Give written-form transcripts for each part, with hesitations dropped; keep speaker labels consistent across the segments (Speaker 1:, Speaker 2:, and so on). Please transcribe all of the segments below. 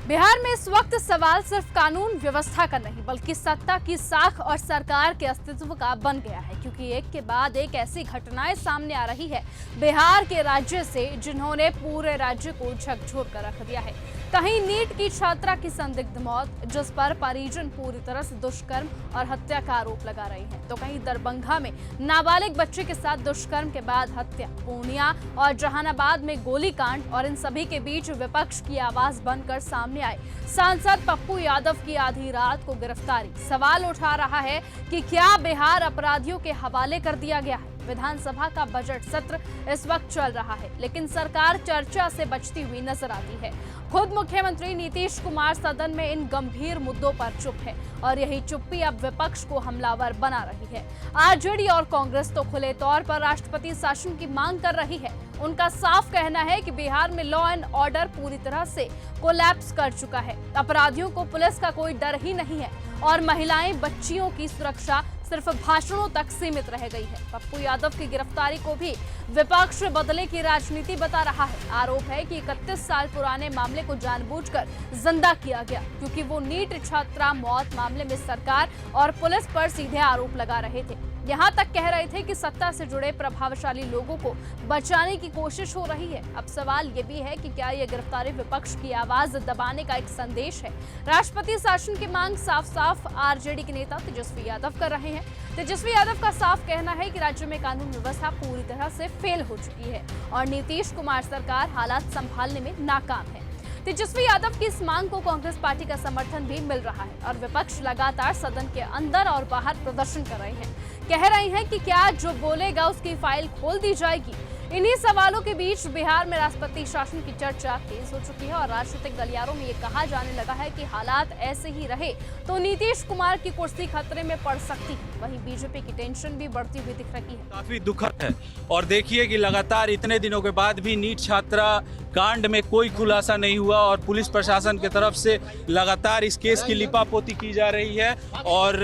Speaker 1: बिहार में इस वक्त सवाल सिर्फ कानून व्यवस्था का नहीं बल्कि सत्ता की साख और सरकार के अस्तित्व का बन गया है, क्योंकि एक के बाद एक ऐसी घटनाएं सामने आ रही है बिहार के राज्य से जिन्होंने पूरे राज्य को झकझोर कर रख दिया है। कहीं नीट की छात्रा की संदिग्ध मौत, जिस पर परिजन पूरी तरह से दुष्कर्म और हत्या का आरोप लगा रहे हैं, तो कहीं दरभंगा में नाबालिग बच्चे के साथ दुष्कर्म के बाद हत्या, पूर्णिया और जहानाबाद में गोलीकांड, और इन सभी के बीच विपक्ष की आवाज बनकर सामने आए सांसद पप्पू यादव की आधी रात को गिरफ्तारी। सवाल उठा रहा है कि क्या बिहार अपराधियों के हवाले कर दिया गया है। विधानसभा का बजट सत्र इस वक्त चल रहा है, लेकिन सरकार चर्चा से बचती हुई नजर आती है। खुद मुख्यमंत्री नीतीश कुमार सदन में इन गंभीर मुद्दों पर चुप है और यही चुप्पी अब विपक्ष को हमलावर बना रही है। आरजेडी और कांग्रेस तो खुले तौर पर राष्ट्रपति शासन की मांग कर रही है। उनका साफ कहना है कि बिहार में लॉ एंड ऑर्डर पूरी तरह से कोलैप्स कर चुका है। अपराधियों को पुलिस का कोई डर ही नहीं है और महिलाएं, बच्चियों की सुरक्षा सिर्फ भाषणों तक सीमित रह गई है। पप्पू यादव की गिरफ्तारी को भी विपक्ष बदले की राजनीति बता रहा है। आरोप है कि 31 साल पुराने मामले को जानबूझकर जिंदा किया गया, क्योंकि वो नीट छात्रा मौत मामले में सरकार और पुलिस पर सीधे आरोप लगा रहे थे। यहाँ तक कह रहे थे कि सत्ता से जुड़े प्रभावशाली लोगों को बचाने की कोशिश हो रही है। अब सवाल ये भी है कि क्या ये गिरफ्तारी विपक्ष की आवाज दबाने का एक संदेश है। राष्ट्रपति शासन की मांग साफ साफ आरजेडी के नेता तेजस्वी यादव कर रहे हैं। तेजस्वी यादव का साफ कहना है कि राज्य में कानून व्यवस्था पूरी तरह से फेल हो चुकी है और नीतीश कुमार सरकार हालात संभालने में नाकाम है। तेजस्वी यादव की इस मांग को कांग्रेस पार्टी का समर्थन भी मिल रहा है और विपक्ष लगातार सदन के अंदर और बाहर प्रदर्शन कर रहे हैं। कह रहे हैं कि क्या जो बोलेगा उसकी फाइल खोल दी जाएगी। इन्हीं सवालों के बीच बिहार में राष्ट्रपति शासन की चर्चा तेज हो चुकी है और राजनीतिक गलियारों में ये कहा जाने लगा है कि हालात ऐसे ही रहे तो नीतीश कुमार की कुर्सी खतरे में पड़ सकती है। वहीं बीजेपी की टेंशन भी बढ़ती हुई दिख रही है।
Speaker 2: काफी दुखद है और देखिए कि लगातार इतने दिनों के बाद भी नीट छात्रा कांड में कोई खुलासा नहीं हुआ और पुलिस प्रशासन की तरफ से लगातार इस केस की लिपापोती की जा रही है। और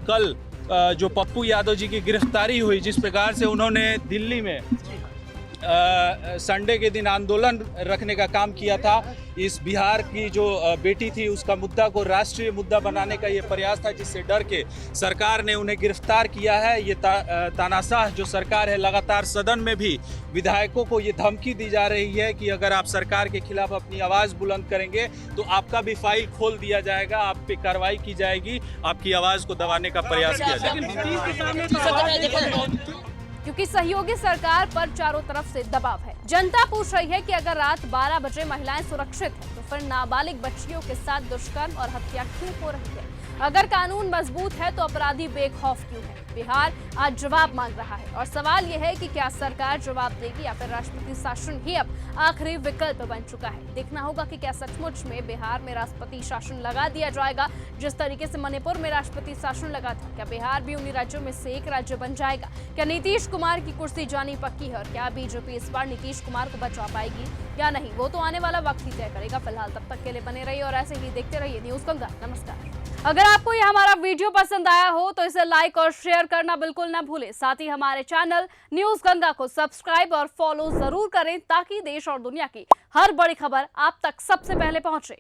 Speaker 2: कल जो पप्पू यादव जी की गिरफ्तारी हुई, जिस प्रकार से उन्होंने दिल्ली में संडे के दिन आंदोलन रखने का काम किया था, इस बिहार की जो बेटी थी उसका मुद्दा को राष्ट्रीय मुद्दा बनाने का ये प्रयास था, जिससे डर के सरकार ने उन्हें गिरफ्तार किया है। ये तानाशाह जो सरकार है, लगातार सदन में भी विधायकों को ये धमकी दी जा रही है कि अगर आप सरकार के खिलाफ अपनी आवाज़ बुलंद करेंगे तो आपका भी फाइल खोल दिया जाएगा, आप पे कार्रवाई की जाएगी, आपकी आवाज़ को दबाने का प्रयास किया जाएगा।
Speaker 1: क्योंकि सहयोगी सरकार पर चारों तरफ से दबाव है। जनता पूछ रही है कि अगर रात 12 बजे महिलाएं सुरक्षित हैं तो फिर नाबालिग बच्चियों के साथ दुष्कर्म और हत्या क्यों हो रही है। अगर कानून मजबूत है तो अपराधी बेखौफ क्यों है। बिहार आज जवाब मांग रहा है और सवाल यह है कि क्या सरकार जवाब देगी या फिर राष्ट्रपति शासन ही अब आखिरी विकल्प बन चुका है। देखना होगा कि क्या सचमुच में बिहार में राष्ट्रपति शासन लगा दिया जाएगा जिस तरीके से मणिपुर में राष्ट्रपति शासन लगा था। क्या बिहार भी उन्हीं राज्यों में से एक राज्य बन जाएगा। क्या नीतीश कुमार की कुर्सी जानी पक्की है और क्या बीजेपी इस बार नीतीश कुमार को बचा पाएगी या नहीं, वो तो आने वाला वक्त ही तय करेगा। फिलहाल तब तक के लिए बने रहिए और ऐसे ही देखते रहिए न्यूज गंगा। नमस्कार। अगर आपको यह हमारा वीडियो पसंद आया हो तो इसे लाइक और शेयर करना बिल्कुल ना भूलें। साथ ही हमारे चैनल न्यूज गंगा को सब्सक्राइब और फॉलो जरूर करें ताकि देश और दुनिया की हर बड़ी खबर आप तक सबसे पहले पहुंचे।